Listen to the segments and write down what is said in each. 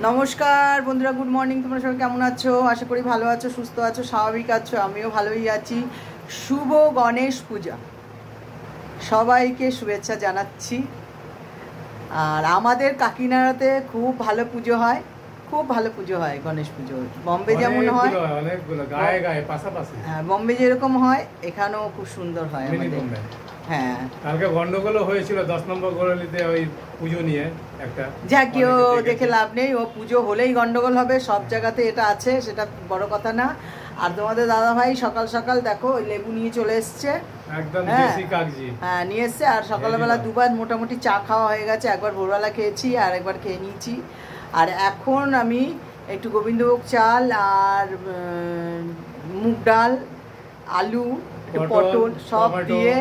নমস্কার বন্ধুরা, good morning. তোমরা সবাই কেমন আছো? আশা করি ভালো আছো, সুস্থ আছো, স্বাভাবিক আছো। আমিও ভালোই আছি। শুভ গণেশ পূজা, সবাইকে শুভেচ্ছা জানাচ্ছি। আর আমাদের কাকিনাড়াতে খুব ভালো পুজো হয়, খুব ভালো পুজো হয় গণেশ পুজো। বম্বে যেমন হয়, হ্যাঁ, বম্বে যেরকম হয় এখানেও খুব সুন্দর হয় আমাদের। হ্যাঁ, কালকে গন্ডগোল হয়েছিল 10 নম্বর গলিতে ওই পুজো নিয়ে একটা। যা কেউ দেখে লাভ নেই, ও পুজো হলেই গন্ডগোল হবে, সব জায়গাতে এটা আছে, সেটা বড় কথা না। আর তোমাদের দাদা ভাই সকাল সকাল দেখো ওই লেবু নিয়ে চলে এসছে, একদম দেশি কাগজি। হ্যাঁ নিয়ে এসছে। আর সকালবেলা দুবার মোটামুটি চা খাওয়া হয়ে গেছে, একবার ভোরবেলা খেয়েছি আর একবার খেয়ে নিয়েছি। আর এখন আমি একটু গোবিন্দভোগ চাল আর মুগ ডাল, আলু, একটু পটল সব দিয়ে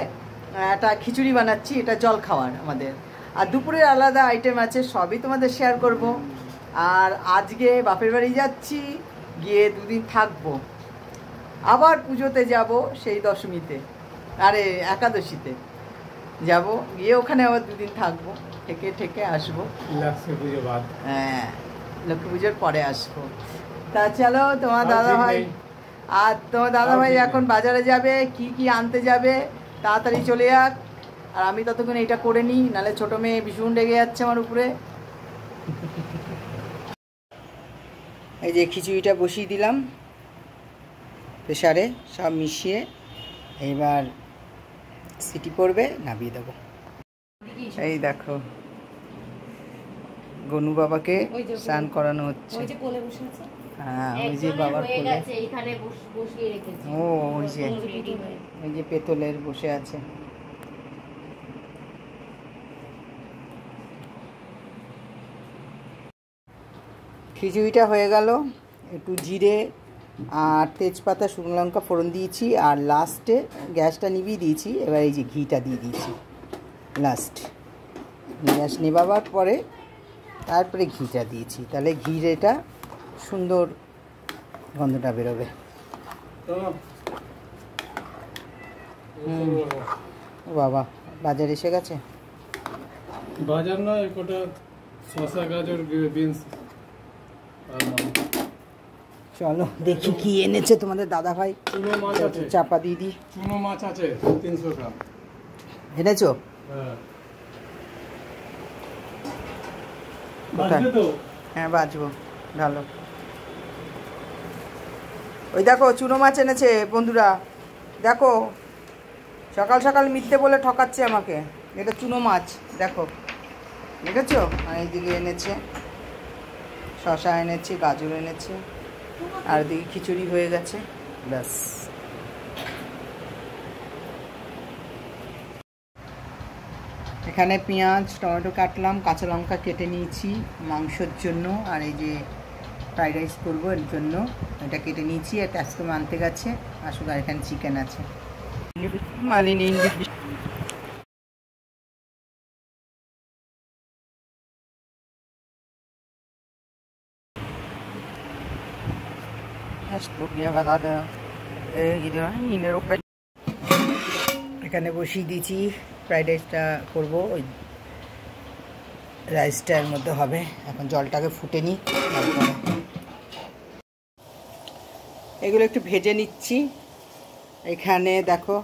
একটা খিচুড়ি বানাচ্ছি। এটা জল খাওয়ার আমাদের। আর দুপুরের আলাদা আইটেম আছে, সবই তোমাদের শেয়ার করব। আর আজকে বাপের বাড়ি যাচ্ছি, গিয়ে দুদিন থাকবো, আবার পুজোতে যাব সেই দশমীতে, আরে একাদশীতে যাব, গিয়ে ওখানে আবার দুদিন থাকবো, থেকে থেকে আসবো। লক্ষ্মী পুজো বাদ, হ্যাঁ, লক্ষ্মী পুজোর পরে আসবো। তা চলো, তোমার দাদা ভাই আর তোমার দাদা ভাই এখন বাজারে যাবে, কি কি আনতে যাবে, তাড়াতাড়ি চলে যাক। আর আমি ততক্ষণ এইটা করে নিই, নাহলে ছোটো মেয়ে ভীষণ রেগে যাচ্ছে আমার উপরে। এই যে খিচুড়িটা বসিয়ে দিলাম প্রেসারে, সব মিশিয়ে এইবার সিটি পড়বে, নামিয়ে দেবো। এই দেখো গনু বাবাকে স্নান করানো হচ্ছে। হ্যাঁ, ওই যে বাবার কোলে, ও ওই যে পেতলের বসে আছে। খিচুড়িটা হয়ে গেল, একটু জিরে আর তেজপাতা, শুকনো লঙ্কা ফোড়ন দিয়েছি, আর লাস্টে গ্যাসটা নিভিয়ে দিয়েছি। এবার এই যে ঘিটা দিয়ে দিয়েছি লাস্ট, গ্যাস নেভাবার পরে তারপরে ঘিটা দিয়েছি, তাহলে ঘির এটা সুন্দর গন্ধটা বেরোবে। ও বাবা, বাজার এসে গেছে। বাজার নয়, কোটা শসা, গাজর, বিনস। চলো দেখি কি এনেছে তোমাদের দাদা ভাই। চুনো মাছ আছে, চাপা দিয়ে দিই। চুনো মাছ আছে 300 গ্রাম এনেছো? হ্যাঁ, বাজবে তো? হ্যাঁ বাজবো, ভালো। ওই দেখো চুনো মাছ এনেছে বন্ধুরা, দেখো সকাল সকাল মিথ্যে বলে ঠকাচ্ছে আমাকে। এটা চুনো মাছ, দেখো দেখেছো? আর এইদিকে এনেছে শশা এনেছে, গাজর এনেছে, আর এদিকে খিচুড়ি হয়ে গেছে, ব্যাস। এখানে পেঁয়াজ টমেটো কাটলাম, কাঁচা লঙ্কা কেটে নিয়েছি মাংসের জন্য, আর এই যে ফ্রাইড রাইস করবো এর জন্য এটা কেটে নিয়েছি। আর ক্যাপসিকাম আনতে গেছে আসুক, আর এখানে চিকেন আছে। এখানে বসিয়ে দিয়েছি, ফ্রাইড রাইসটা করবো, ওই রাইসটার মধ্যে হবে। এখন জলটাকে ফুটে নিই, তারপরে এগুলো একটু ভেজে নিচ্ছি। এখানে দেখো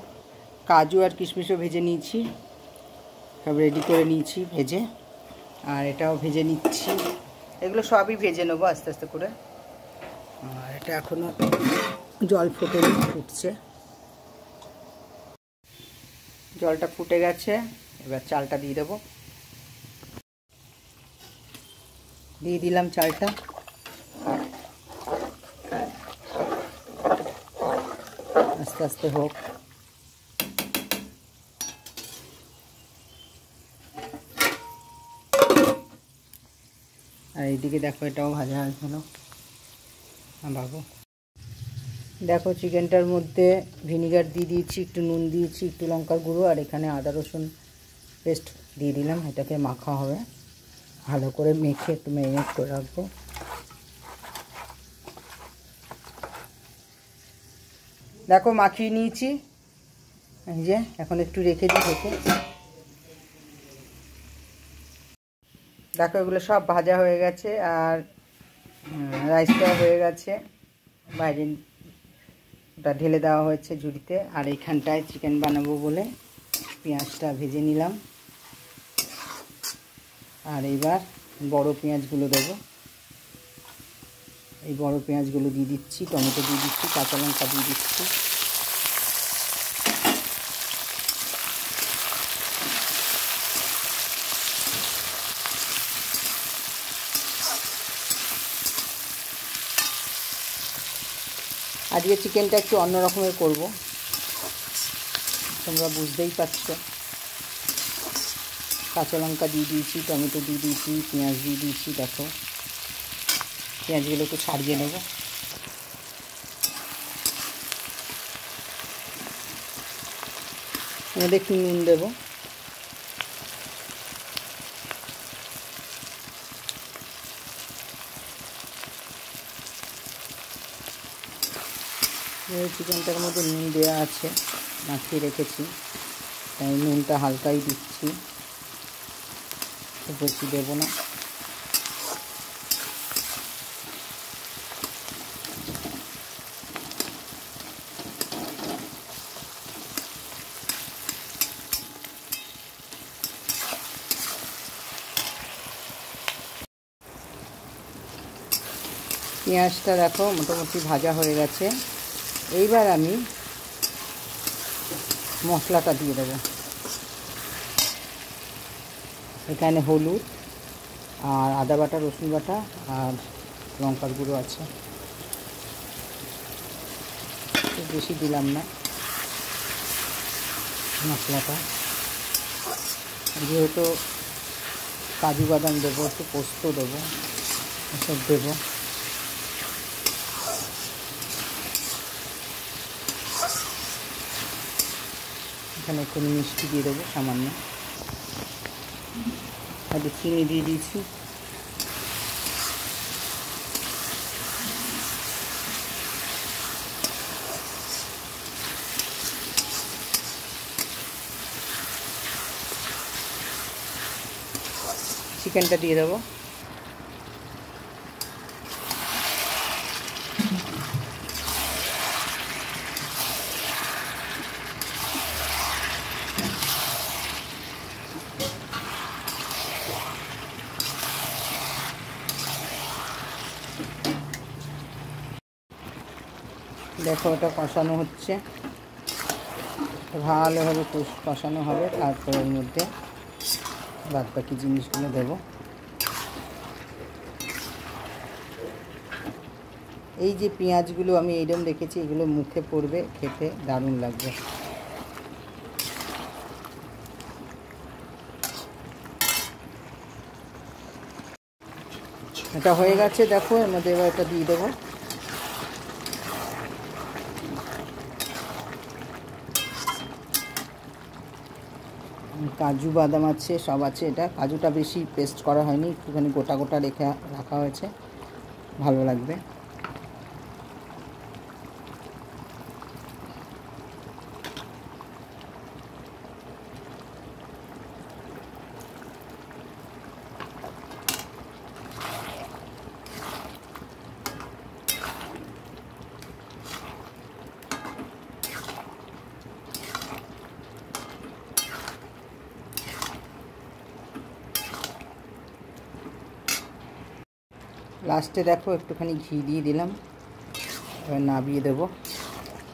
কাজু আর কিশমিশও ভেজে নিয়েছি, সব রেডি করে নিয়েছি ভেজে। আর এটাও ভেজে নিচ্ছি, এগুলো সবই ভেজে নেবো আস্তে আস্তে করে। আর এটা এখনও জল ফুটছে, জলটা ফুটে গেছে। এবার চালটা দিয়ে দেবো, দিয়ে দিলাম চালটা। আস্তে আস্তে হোক। আর এইদিকে দেখো এটাও ভাজা হয়ে গেল। বাবু দেখো চিকেনটার মধ্যে ভিনিগার দিয়ে দিয়েছি, একটু নুন দিয়েছি, একটু লঙ্কার গুঁড়ো, আর এখানে আদা রসুন পেস্ট দিয়ে দিলাম। এটাকে মাখা হবে, ভালো করে মেখে একটু ম্যারিনেট করে রাখবো। দেখো মাখিয়ে নিয়েছি, এই যে এখন একটু রেখে দিই ঢেকে। দেখো এগুলো সব ভাজা হয়ে গেছে। আর রাইসটা হয়ে গেছে, বাইরে ওটা ঢেলে দেওয়া হয়েছে ঝুড়িতে। আর এইখানটায় চিকেন বানাবো বলে পেঁয়াজটা ভেজে নিলাম। আর এইবার বড় পেঁয়াজগুলো দেবো। এই বড় পেঁয়াজগুলো দিয়ে দিচ্ছি, টমেটো দিয়ে দিচ্ছি, কাঁচা লঙ্কা দিয়ে দিচ্ছি। আজকে চিকেনটা একটু অন্য রকমের করবো, তোমরা বুঝতেই পারছো। কাঁচা লঙ্কা দিয়ে দিয়েছি, টমেটো দিয়ে দিয়েছি, পেঁয়াজ দিয়ে দিয়েছি। দেখো পেঁয়াজগুলো একটু ছাড়িয়ে নেব। এর একটু নুন দেবো। চিকেনটার মধ্যে নুন দেওয়া আছে, মাখিয়ে রেখেছি, তাই নুনটা হালকাই দিচ্ছি, বেশি দেবো না। পেঁয়াজটা দেখো মোটামুটি ভাজা হয়ে গেছে। এইবার আমি মশলাটা দিয়ে দেবো। এখানে হলুদ আর আদা বাটা, রসুন বাটা আর লঙ্কার গুঁড়ো আছে, খুব বেশি দিলাম না মশলাটা। যেহেতু কাজু বাদাম দেবো, একটু পোস্ত দেবো, এসব দেবো। এখানে একটু মিষ্টি দিয়ে দেবো সামান্য, একটু চিনি দিয়ে দিয়েছি। চিকেনটা দিয়ে দেবো। দেখো ওটা কষানো হচ্ছে, ভালোভাবে কষানো হবে, তারপর এর মধ্যে বাদ বাকি জিনিসগুলো দেবো। এই যে পেঁয়াজগুলো আমি এইরকম রেখেছি, এগুলো মুখে পড়বে, খেতে দারুণ লাগবে। এটা হয়ে গেছে, দেখো এর মধ্যে এবার এটা দিয়ে দেবো। কাজু বাদাম আছে, সব আছে। এটা কাজুটা বেশি পেস্ট করা হয়নি, একটুখানি গোটা গোটা রাখা হয়েছে, ভালো লাগবে। লাস্টে দেখো একটুখানি ঘি দিয়ে দিলাম, এবার নাবিয়ে দেবো,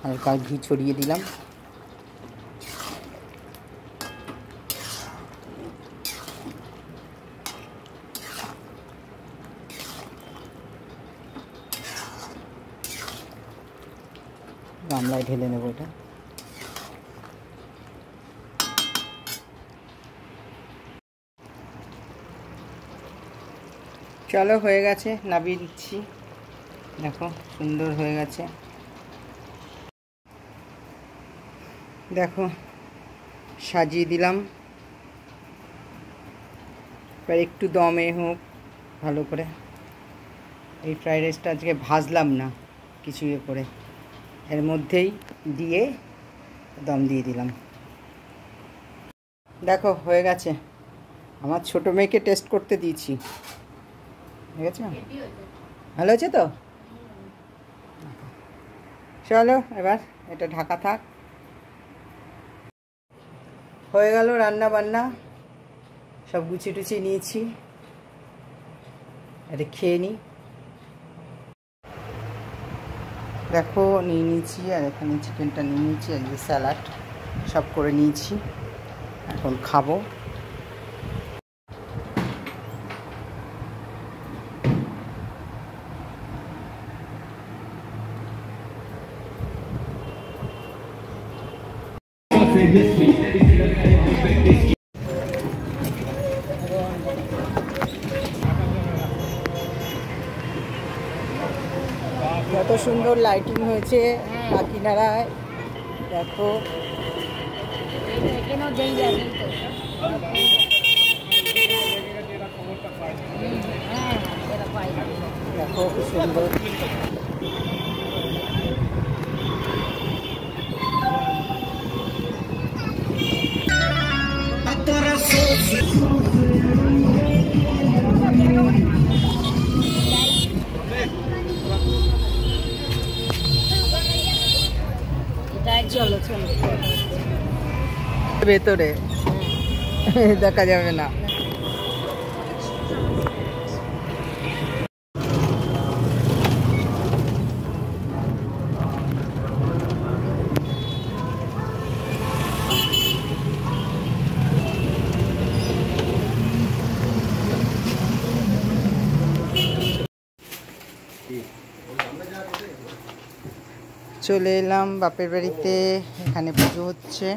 হালকা ঘি ছড়িয়ে দিলাম। গামলায় ঢেলে নেবো এটা। চলো হয়ে গেছে, নাবিয়ে দিচ্ছি। দেখো সুন্দর হয়ে গেছে। দেখো সাজিয়ে দিলাম। এবার একটু দমে হোক ভালো করে। এই ফ্রাইড রাইসটা আজকে ভাজলাম না কিছু ইয়ে করে, এর মধ্যেই দিয়ে দম দিয়ে দিলাম। দেখো হয়ে গেছে। আমার ছোটো মেয়েকে টেস্ট করতে দিয়েছি, ঠিক আছে। ভালো আছে তো? চলো এবার এটা ঢাকা থাক। হয়ে গেল রান্না বান্না, সব গুছিয়ে টুচিয়ে নিয়েছি, এটা খেয়ে নিই। দেখো নিয়ে নিয়েছি, আর এখানে চিকেনটা নিয়ে নিয়েছি, আর এই স্যালাড সব করে নিয়েছি, এখন খাবো। কত সুন্দর লাইটিং হয়েছে কাকিনাড়ায়, দেখো। দেখো খুব সুন্দর। চলো চলো ভেতরে দেখা যাবে না। চলে এলাম বাপের বাড়িতে, এখানে পুজো হচ্ছে।